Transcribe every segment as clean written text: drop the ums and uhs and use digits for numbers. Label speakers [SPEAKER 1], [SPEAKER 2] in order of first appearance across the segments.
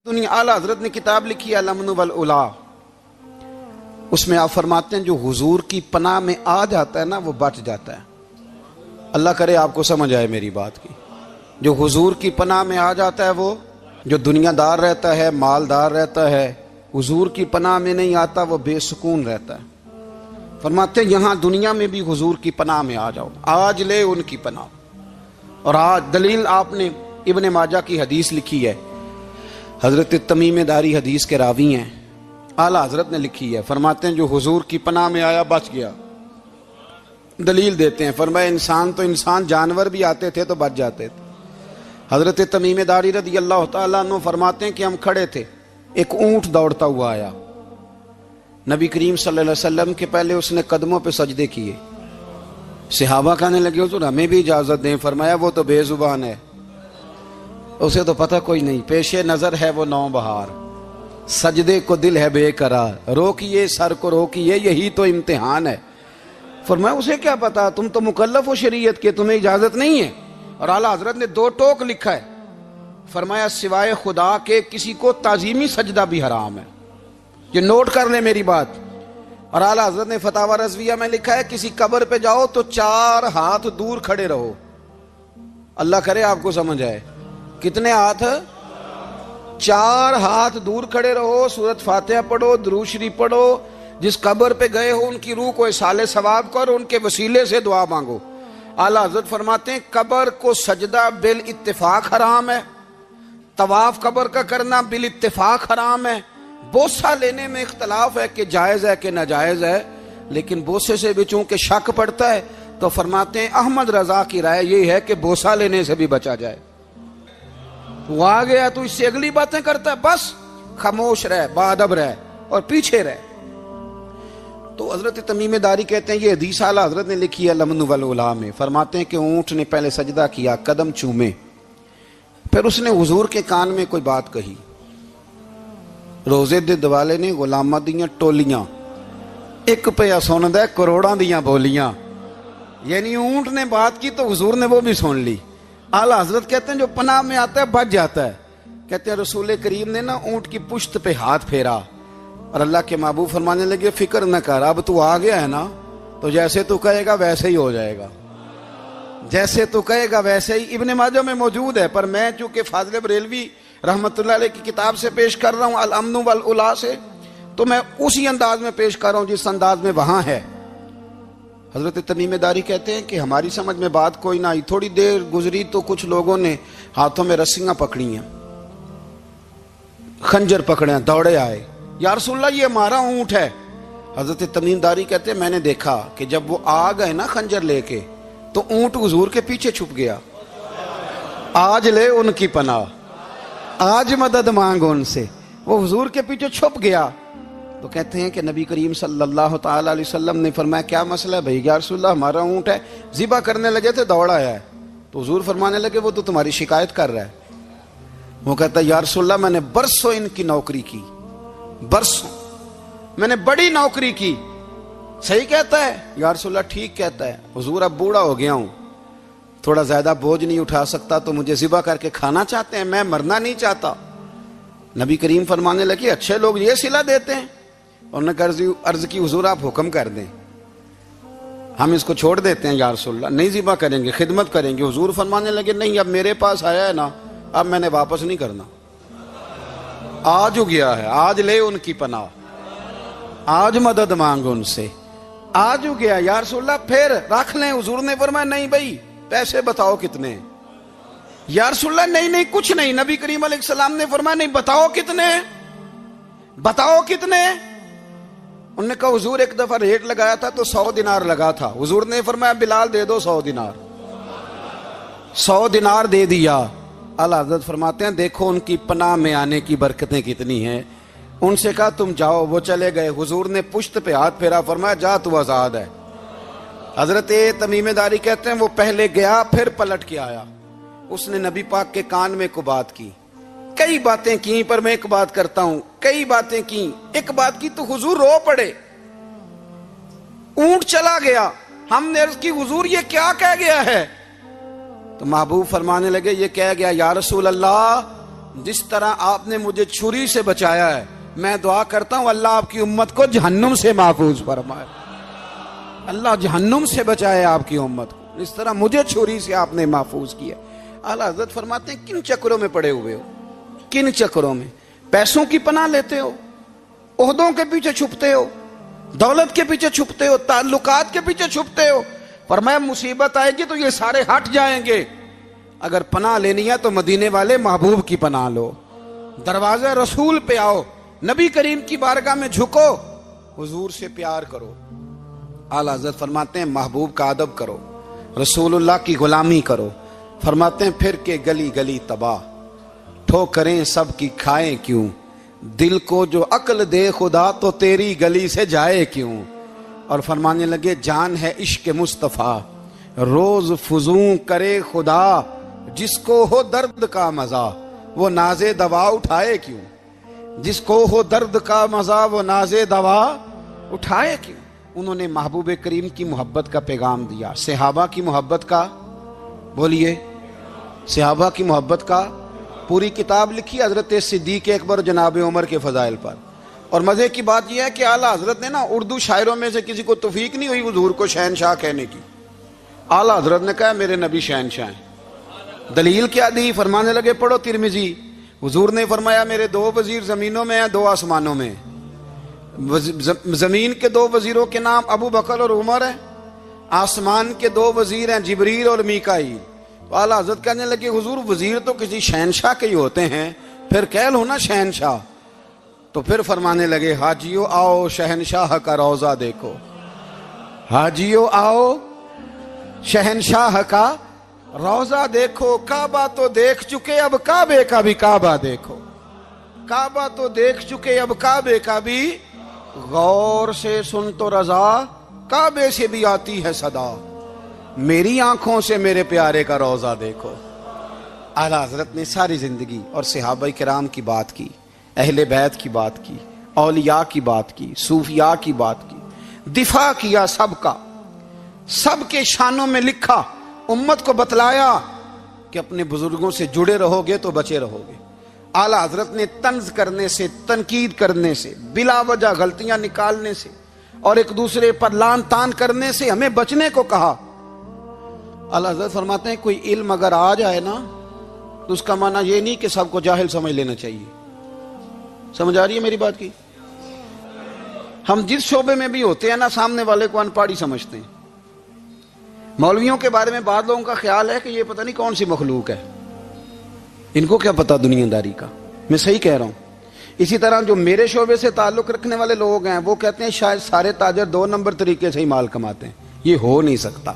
[SPEAKER 1] دنیا اعلیٰ حضرت نے کتاب لکھی ہے الامن والعلا، اس میں آپ فرماتے ہیں جو حضور کی پناہ میں آ جاتا ہے نا وہ بچ جاتا ہے۔ اللہ کرے آپ کو سمجھ آئے میری بات کی۔ جو حضور کی پناہ میں آ جاتا ہے وہ جو دنیا دار رہتا ہے، مالدار رہتا ہے، حضور کی پناہ میں نہیں آتا وہ بے سکون رہتا ہے۔ فرماتے ہیں یہاں دنیا میں بھی حضور کی پناہ میں آ جاؤ، آج لے ان کی پناہ۔ اور آج دلیل آپ نے ابن ماجہ کی حدیث لکھی ہے، حضرت تمیم داری حدیث کے راوی ہیں، اعلیٰ حضرت نے لکھی ہے، فرماتے ہیں جو حضور کی پناہ میں آیا بچ گیا۔ دلیل دیتے ہیں، فرمایا انسان تو انسان، جانور بھی آتے تھے تو بچ جاتے تھے۔ حضرت تمیم داری رضی اللہ تعالیٰ عنہ فرماتے ہیں کہ ہم کھڑے تھے، ایک اونٹ دوڑتا ہوا آیا، نبی کریم صلی اللہ علیہ وسلم کے پہلے اس نے قدموں پہ سجدے کیے۔ صحابہ کہنے لگے حضور ہمیں بھی اجازت دیں، فرمایا وہ تو بے زبان ہے، اسے تو پتہ کوئی نہیں، پیش نظر ہے وہ نو بہار، سجدے کو دل ہے بے قرار، روکیے سر کو روکیے یہی تو امتحان ہے۔ فرمایا اسے کیا پتا، تم تو مکلف ہو شریعت کے، تمہیں اجازت نہیں ہے۔ اور اعلیٰ حضرت نے دو ٹوک لکھا ہے، فرمایا سوائے خدا کے کسی کو تعظیمی سجدہ بھی حرام ہے۔ یہ نوٹ کر لیں میری بات۔ اور اعلیٰ حضرت نے فتاوی رضویہ میں لکھا ہے کسی قبر پہ جاؤ تو 4 ہاتھ دور کھڑے رہو۔ اللہ کرے آپ کو سمجھ آئے، کتنے ہاتھ؟ 4 ہاتھ دور کھڑے رہو، سورۃ فاتحہ پڑھو، درود شریف پڑھو، جس قبر پہ گئے ہو ان کی روح کو اصال ثواب کرو، ان کے وسیلے سے دعا مانگو۔ اعلیٰ حضرت فرماتے ہیں قبر کو سجدہ بالاتفاق حرام ہے، طواف قبر کا کرنا بالاتفاق حرام ہے، بوسہ لینے میں اختلاف ہے کہ جائز ہے کہ ناجائز ہے، لیکن بوسے سے بھی چونکہ شک پڑتا ہے تو فرماتے ہیں احمد رضا کی رائے یہ ہے کہ بوسہ لینے سے بھی بچا جائے۔ وہ آ گیا تو اس سے اگلی باتیں کرتا ہے، بس خاموش رہ، باادب رہ اور پیچھے رہ۔ تو حضرت تمیم داری کہتے ہیں یہ حدیث اعلیٰ حضرت نے لکھی ہے الامن والعلا میں، فرماتے ہیں کہ اونٹ نے پہلے سجدہ کیا، قدم چومے، پھر اس نے حضور کے کان میں کوئی بات کہی۔ روزے دے دوالے نے غلامہ دیاں ٹولیاں، ایک پیا سن دے کروڑاں دیاں بولیاں، یعنی اونٹ نے بات کی تو حضور نے وہ بھی سن لی۔ اعلیٰ حضرت کہتے ہیں جو پناہ میں آتا ہے بچ جاتا ہے۔ کہتے ہیں رسول کریم نے نا اونٹ کی پشت پہ ہاتھ پھیرا اور اللہ کے محبوب فرمانے لگے فکر نہ کر، اب تو آ گیا ہے نا تو جیسے تو کہے گا ویسے ہی ہو جائے گا، جیسے تو کہے گا ویسے ہی۔ ابن ماجہ میں موجود ہے، پر میں چونکہ فاضل بریلوی رحمت اللہ علیہ کی کتاب سے پیش کر رہا ہوں الامن والعلا سے، تو میں اسی انداز میں پیش کر رہا ہوں جس انداز میں وہاں ہے۔ حضرت تمیم داری کہتے ہیں کہ ہماری سمجھ میں بات کوئی نہ آئی، تھوڑی دیر گزری تو کچھ لوگوں نے ہاتھوں میں رسیاں پکڑی ہیں، خنجر پکڑے ہیں، دوڑے آئے، یا رسول اللہ یہ ہمارا اونٹ ہے۔ حضرت تمیم داری کہتے ہیں میں نے دیکھا کہ جب وہ آ گئے نا خنجر لے کے تو اونٹ حضور کے پیچھے چھپ گیا۔ آج لے ان کی پناہ، آج مدد مانگ ان سے، وہ حضور کے پیچھے چھپ گیا۔ تو کہتے ہیں کہ نبی کریم صلی اللہ تعالیٰ علیہ وسلم نے فرمایا کیا مسئلہ ہے بھائی؟ یا رسول اللہ ہمارا اونٹ ہے، ذبح کرنے لگے تھے دوڑ آیا ہے۔ تو حضور فرمانے لگے وہ تو تمہاری شکایت کر رہا ہے۔ وہ کہتا ہے یا رسول اللہ میں نے برسوں ان کی نوکری کی، برسوں میں نے بڑی نوکری کی۔ صحیح کہتا ہے یا رسول اللہ؟ ٹھیک کہتا ہے حضور، اب بوڑھا ہو گیا ہوں، تھوڑا زیادہ بوجھ نہیں اٹھا سکتا، تو مجھے ذبح کر کے کھانا چاہتے ہیں، میں مرنا نہیں چاہتا۔ نبی کریم فرمانے لگے اچھے لوگ یہ صلہ دیتے ہیں؟ انہوں نے عرض کی حضور آپ حکم کر دیں، ہم اس کو چھوڑ دیتے ہیں یا رسول اللہ، نہیں ذبح کریں گے، خدمت کریں گے۔ حضور فرمانے لگے نہیں، اب میرے پاس آیا ہے نا، اب میں نے واپس نہیں کرنا، آج ہو گیا ہے، آج لے ان کی پناہ، آج مدد مانگ ان سے، آج ہو گیا یا رسول اللہ پھر رکھ لیں۔ حضور نے فرمایا نہیں بھائی پیسے بتاؤ کتنے؟ یا رسول اللہ نہیں کچھ نہیں۔ نبی کریم علیہ السلام نے فرمایا نہیں بتاؤ کتنے، بتاؤ کتنے؟ انہوں نے کہا حضور ایک دفعہ ریٹ لگایا تھا تو 100 دینار لگا تھا۔ حضور نے فرمایا بلال دے دو 100 دینار، 100 دینار دے دیا۔ اعلیٰ حضرت فرماتے ہیں دیکھو ان کی پناہ میں آنے کی برکتیں کتنی ہیں۔ ان سے کہا تم جاؤ، وہ چلے گئے۔ حضور نے پشت پہ ہاتھ پھیرا، فرمایا جا تو آزاد ہے۔ حضرت تمیم داری کہتے ہیں وہ پہلے گیا پھر پلٹ کے آیا، اس نے نبی پاک کے کان میں کو بات کی، کئی باتیں کی، پر میں ایک بات کرتا ہوں، کئی باتیں کی، ایک بات کی تو حضور رو پڑے۔ اونٹ چلا گیا، ہم نے عرض کی حضور یہ کیا کہہ گیا ہے؟ تو محبوب فرمانے لگے یہ کہہ گیا یا رسول اللہ جس طرح آپ نے مجھے چھری سے بچایا ہے، میں دعا کرتا ہوں اللہ آپ کی امت کو جہنم سے محفوظ فرمائے، اللہ جہنم سے بچائے آپ کی امت کو، اس طرح مجھے چھری سے آپ نے محفوظ کیا۔ اعلیٰ حضرت فرماتے ہیں کن چکروں میں پڑے ہوئے ہو، کن چکروں میں؟ پیسوں کی پناہ لیتے ہو، عہدوں کے پیچھے چھپتے ہو، دولت کے پیچھے چھپتے ہو، تعلقات کے پیچھے چھپتے ہو۔ فرمایا مصیبت آئے گی تو یہ سارے ہٹ جائیں گے، اگر پناہ لینی ہے تو مدینے والے محبوب کی پناہ لو، دروازے رسول پہ آؤ، نبی کریم کی بارگاہ میں جھکو، حضور سے پیار کرو۔ اعلیٰ حضرت فرماتے ہیں محبوب کا ادب کرو، رسول اللہ کی غلامی کرو۔ فرماتے ہیں پھر کے گلی گلی تباہ، ٹھوکریں سب کی کھائیں کیوں، دل کو جو عقل دے خدا تو تیری گلی سے جائے کیوں۔ اور فرمانے لگے جان ہے عشق مصطفیٰ، روز فزوں کرے خدا، جس کو ہو درد کا مزہ وہ ناز دوا اٹھائے کیوں، جس کو ہو درد کا مزہ وہ ناز دوا اٹھائے کیوں۔ انہوں نے محبوب کریم کی محبت کا پیغام دیا، صحابہ کی محبت کا، بولیے، صحابہ کی محبت کا پوری کتاب لکھی حضرت صدیق اکبر جناب عمر کے فضائل پر۔ اور مزے کی بات یہ ہے کہ اعلیٰ حضرت نے نا اردو شاعروں میں سے کسی کو توفیق نہیں ہوئی حضور کو شہنشاہ کہنے کی، اعلیٰ حضرت نے کہا میرے نبی شہنشاہ ہیں۔ دلیل کیا دی؟ فرمانے لگے پڑھو ترمذی، حضور نے فرمایا میرے دو وزیر زمینوں میں ہیں، دو آسمانوں میں۔ زمین کے دو وزیروں کے نام ابو بکر اور عمر ہیں، آسمان کے دو وزیر ہیں جبریل اور میکائیل۔ تو اعلیٰ حضرت کہنے لگے حضور وزیر تو کسی شہنشاہ کے ہی ہوتے ہیں، پھر کہہ لو نا شہنشاہ۔ تو پھر فرمانے لگے حاجیو آؤ شہنشاہ کا روضہ دیکھو، حاجیو آؤ شہنشاہ کا روضہ دیکھو، کعبہ تو دیکھ چکے اب کعبے کا بھی کعبہ دیکھو، کعبہ تو دیکھ چکے اب کعبے کا بھی، غور سے سن تو رضا کعبے سے بھی آتی ہے صدا، میری آنکھوں سے میرے پیارے کا روضہ دیکھو۔ اعلیٰ حضرت نے ساری زندگی اور صحابہ کرام کی بات کی، اہل بیت کی بات کی، اولیاء کی بات کی، صوفیاء کی بات کی، دفاع کیا سب کا، سب کے شانوں میں لکھا، امت کو بتلایا کہ اپنے بزرگوں سے جڑے رہو گے تو بچے رہو گے۔ اعلیٰ حضرت نے طنز کرنے سے، تنقید کرنے سے، بلا وجہ غلطیاں نکالنے سے اور ایک دوسرے پر لان تان کرنے سے ہمیں بچنے کو کہا۔ اعلیٰ حضرت فرماتے ہیں کوئی علم اگر آ جائے نا تو اس کا معنی یہ نہیں کہ سب کو جاہل سمجھ لینا چاہیے۔ سمجھ آ رہی ہے میری بات کی؟ ہم جس شعبے میں بھی ہوتے ہیں نا سامنے والے کو ان پڑھ ہی سمجھتے ہیں۔ مولویوں کے بارے میں بعض لوگوں کا خیال ہے کہ یہ پتہ نہیں کون سی مخلوق ہے، ان کو کیا پتا دنیا داری کا۔ میں صحیح کہہ رہا ہوں۔ اسی طرح جو میرے شعبے سے تعلق رکھنے والے لوگ ہیں وہ کہتے ہیں شاید سارے تاجر 2 نمبر طریقے سے ہی مال کماتے ہیں۔ یہ ہو نہیں سکتا،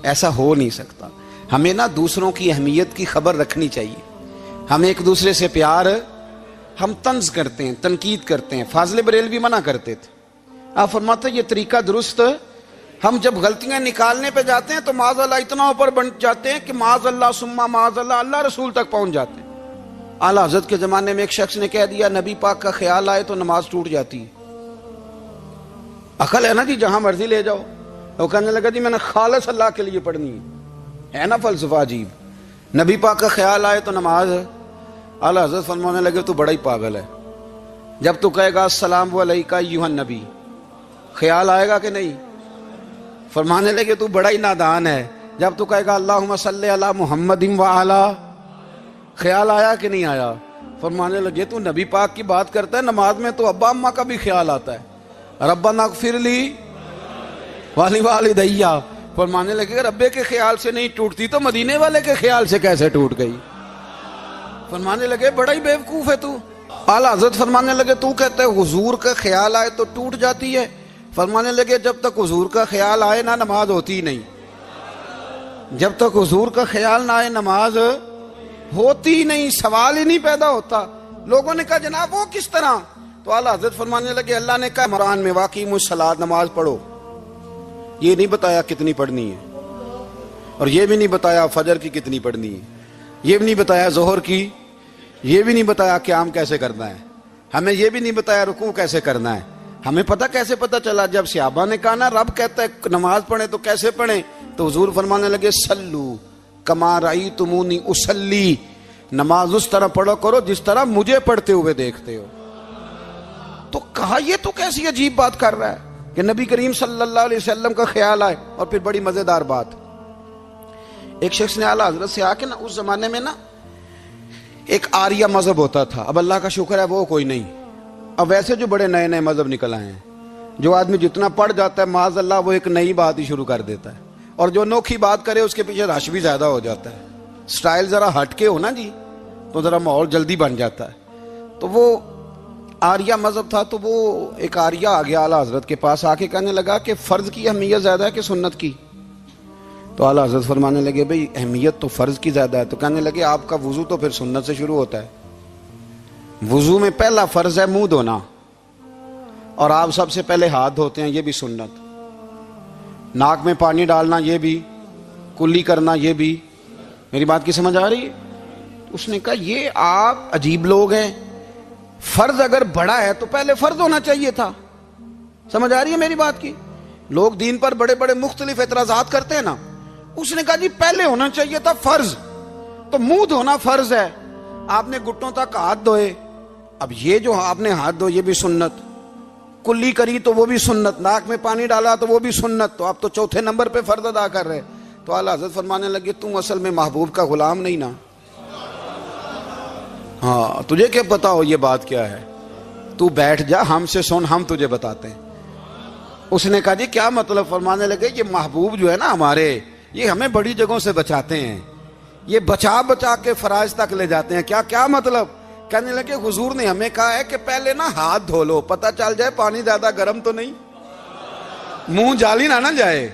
[SPEAKER 1] ایسا ہو نہیں سکتا۔ ہمیں نا دوسروں کی اہمیت کی خبر رکھنی چاہیے، ہم ایک دوسرے سے پیار، ہم طنز کرتے ہیں، تنقید کرتے ہیں۔ فاضل بریلوی منع کرتے تھے، آپ فرماتے ہیں یہ طریقہ درست، ہم جب غلطیاں نکالنے پہ جاتے ہیں تو معاذ اللہ اتنا اوپر بن جاتے ہیں کہ معاذ اللہ ثم معاذ اللہ اللہ رسول تک پہنچ جاتے ہیں۔ اعلیٰ حضرت کے زمانے میں ایک شخص نے کہہ دیا نبی پاک کا خیال آئے تو نماز ٹوٹ جاتی ہے۔ عقل ہے نا جی، جہاں مرضی لے جاؤ۔ وہ کہنے لگا جی میں نے خالص اللہ کے لیے پڑھنی ہے نا فلسفہ عجیب، نبی پاک کا خیال آئے تو نماز۔ اعلیٰ حضرت فرمانے لگے تو بڑا ہی پاگل ہے، جب تو کہے گا السلام علیکہ ایھا النبی خیال آئے گا کہ نہیں؟ فرمانے لگے تو بڑا ہی نادان ہے، جب تو کہے گا اللہم صلی علی محمد وعلی خیال آیا کہ نہیں آیا؟ فرمانے لگے تو نبی پاک کی بات کرتا ہے، نماز میں تو ابا اماں کا بھی خیال آتا ہے، ربنا اغفر لی ولوالدیّ۔ فرمانے لگے ربے کے خیال سے نہیں ٹوٹتی تو مدینے والے کے خیال سے کیسے ٹوٹ گئی؟ فرمانے لگے بڑا ہی بیوقوف ہے تو۔ اعلیٰ حضرت فرمانے لگے تو کہتے ہے حضور کا خیال آئے تو ٹوٹ جاتی ہے؟ فرمانے لگے جب تک حضور کا خیال آئے نہ نماز ہوتی ہی نہیں، جب تک حضور کا خیال نہ آئے نماز ہوتی ہی نہیں، سوال ہی نہیں پیدا ہوتا۔ لوگوں نے کہا جناب وہ کس طرح؟ تو اعلیٰ حضرت فرمانے لگے اللہ نے کہا قرآن میں واقعی الصلاۃ نماز پڑھو، یہ نہیں بتایا کتنی پڑھنی ہے، اور یہ بھی نہیں بتایا فجر کی کتنی پڑھنی ہے، یہ بھی نہیں بتایا ظہر کی، یہ بھی نہیں بتایا قیام کیسے کرنا ہے، ہمیں یہ بھی نہیں بتایا رکوع کیسے کرنا ہے۔ ہمیں پتہ کیسے پتہ چلا؟ جب صحابہ نے کہا نا رب کہتا ہے نماز پڑھیں تو کیسے پڑھیں، تو حضور فرمانے لگے سلو کما رأیتمونی اصلی، نماز اس طرح پڑھو کرو جس طرح مجھے پڑھتے ہوئے دیکھتے ہو. تو کہا یہ تو کیسی عجیب بات کر رہا ہے کہ نبی کریم صلی اللہ علیہ وسلم کا خیال آئے. اور پھر بڑی مزیدار بات, ایک شخص نے اعلیٰ حضرت سے آ کے نا, اس زمانے میں نا ایک آریہ مذہب ہوتا تھا, اب اللہ کا شکر ہے وہ کوئی نہیں. اب ویسے جو بڑے نئے نئے مذہب نکل آئے ہیں, جو آدمی جتنا پڑھ جاتا ہے معاذ اللہ وہ ایک نئی بات ہی شروع کر دیتا ہے, اور جو انوکھی بات کرے اس کے پیچھے رش بھی زیادہ ہو جاتا ہے. سٹائل ذرا ہٹ کے ہو نا جی تو ذرا ماحول جلدی بن جاتا ہے. تو وہ آریہ مذہب تھا, تو وہ ایک آریہ آ گیا اعلیٰ حضرت کے پاس, آ کے کہنے لگا کہ فرض کی اہمیت زیادہ ہے کہ سنت کی؟ تو اعلیٰ حضرت فرمانے لگے بھئی اہمیت تو فرض کی زیادہ ہے. تو کہنے لگے آپ کا وضو تو پھر سنت سے شروع ہوتا ہے. وضو میں پہلا فرض ہے منہ دھونا, اور آپ سب سے پہلے ہاتھ دھوتے ہیں, یہ بھی سنت. ناک میں پانی ڈالنا یہ بھی, کلی کرنا یہ بھی. میری بات کی سمجھ آ رہی ہے؟ اس نے کہا یہ آپ عجیب لوگ ہیں, فرض اگر بڑا ہے تو پہلے فرض ہونا چاہیے تھا. سمجھ آ رہی ہے میری بات کی؟ لوگ دین پر بڑے بڑے مختلف اعتراضات کرتے ہیں نا. اس نے کہا جی پہلے ہونا چاہیے تھا فرض. تو منہ دھونا فرض ہے, آپ نے گھٹنوں تک ہاتھ دھوئے, اب یہ جو آپ نے ہاتھ دھو یہ بھی سنت, کلی کری تو وہ بھی سنت, ناک میں پانی ڈالا تو وہ بھی سنت, تو آپ تو چوتھے نمبر پہ فرض ادا کر رہے. تو اعلیٰ حضرت فرمانے لگے تم اصل میں محبوب کا غلام نہیں نا. ہاں تجھے کیا پتا ہو یہ بات کیا ہے, تو بیٹھ جا ہم سے سن, ہم تجھے بتاتے ہیں. اس نے کہا جی کیا مطلب؟ فرمانے لگے یہ محبوب جو ہے نا ہمارے, یہ ہمیں بڑی جگہوں سے بچاتے ہیں, یہ بچا بچا کے فرائض تک لے جاتے ہیں. کیا کیا مطلب؟ کہنے لگے حضور نے ہمیں کہا ہے کہ پہلے نا ہاتھ دھو لو, پتہ چل جائے پانی زیادہ گرم تو نہیں, منہ جالی نہ جائے,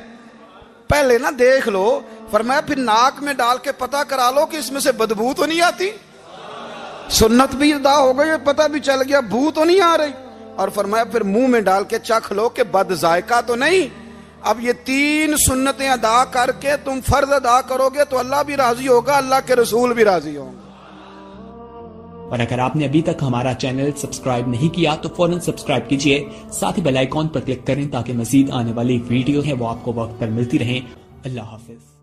[SPEAKER 1] پہلے نا دیکھ لو. فرمایا پھر ناک میں ڈال کے پتہ کرا لو کہ اس میں سے بدبو تو نہیں آتی. سنت بھی ادا ہو گئی, پتہ بھی چل گیا بو تو نہیں آ رہی. اور فرمایا پھر منہ میں ڈال کے چکھ لو کہ بد ذائقہ تو نہیں. اب یہ 3 سنتیں ادا کر کے تم فرض ادا کرو گے تو اللہ بھی راضی ہوگا, اللہ کے رسول بھی راضی ہوں گے.
[SPEAKER 2] اور اگر آپ نے ابھی تک ہمارا چینل سبسکرائب نہیں کیا تو فوراً سبسکرائب کیجئے, ساتھ ہی بیل آئیکن پر کلک کریں تاکہ مزید آنے والی ویڈیو ہے وہ آپ کو وقت پر ملتی رہیں. اللہ حافظ.